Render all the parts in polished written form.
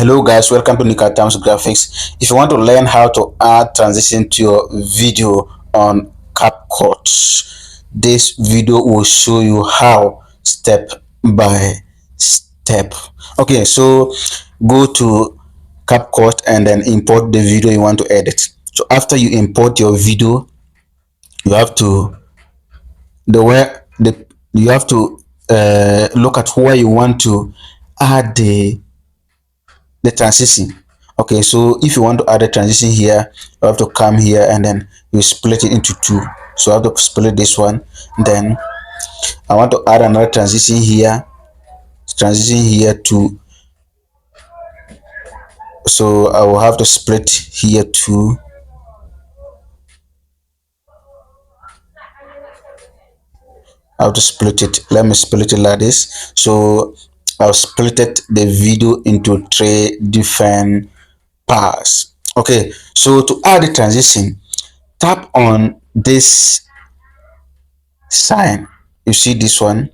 Hello guys, welcome to Nika Terms Graphics. If you want to learn how to add transition to your video on CapCut, this video will show you how step by step. Okay, so go to CapCut and then import the video you want to edit. So after you import your video, you have to the where the you have to look at where you want to add the transition. Okay, so if you want to add a transition here, you have to come here and then you split it into two. So I have to split this one. Then I want to add another transition here too. So I will have to split here too. I have to split it. Let me split it like this. So I've split the video into three different parts. Okay, so to add the transition, tap on this sign. You see this one,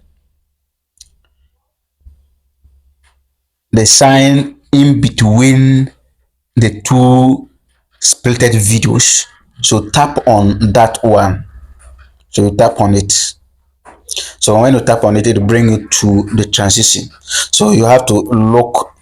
the sign in between the two splitted videos. So tap on that one. So you tap on it. So when you tap on it, it will bring you to the transition. So you have to look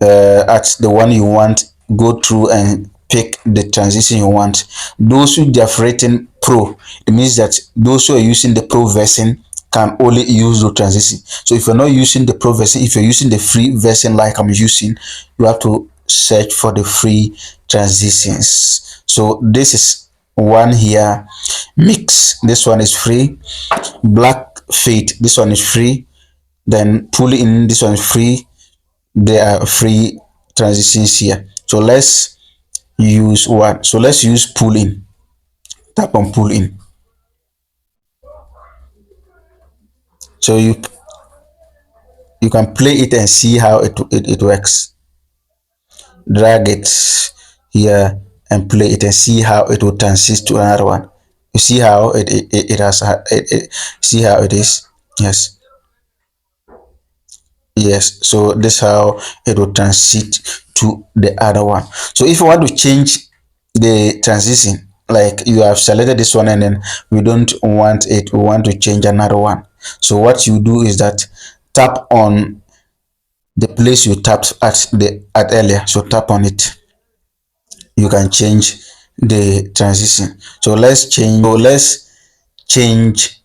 at the one you want, go through and pick the transition you want. Those who have written pro, it means that those who are using the pro version can only use the transition. So if you're not using the pro version, if you're using the free version like I'm using, you have to search for the free transitions. So this is one here. Mix, this one is free. Black fade, this one is free. Then pull in, this one is free. There are free transitions here. So let's use one. So let's use pull in. Tap on pull in. So you can play it and see how it works. Drag it here and play it and see how it will transit to another one. You see how it has see how it is. Yes, so this is how it will transit to the other one. So if you want to change the transition, like you have selected this one and then we don't want it, we want to change another one. So what you do is that tap on the place you tapped at earlier. So tap on it. You can change the transition. So let's change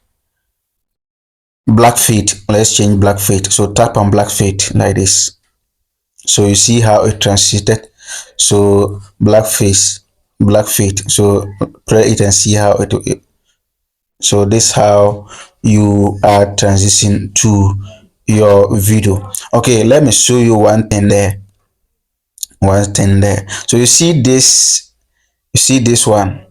black fade. Let's change black fade. So tap on black fade like this. So you see how it transited. So black fade. So play it and see how it. So this how you add transition to your video. Okay, let me show you one thing there. So you see this. You see this one.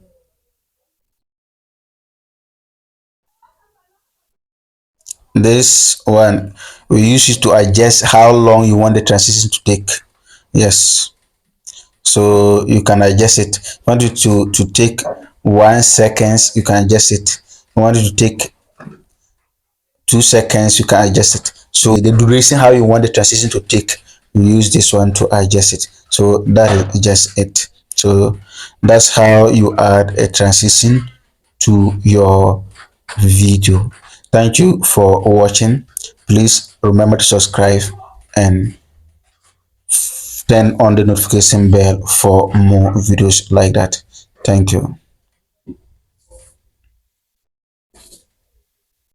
This one we use it to adjust how long you want the transition to take. Yes. So you can adjust it. If you want it to take 1 second, you can adjust it. If you want it to take 2 seconds, you can adjust it. So the duration how you want the transition to take, you use this one to adjust it. So that is just it. So that's how you add a transition to your video. Thank you for watching. Please remember to subscribe and turn on the notification bell for more videos like that. Thank you.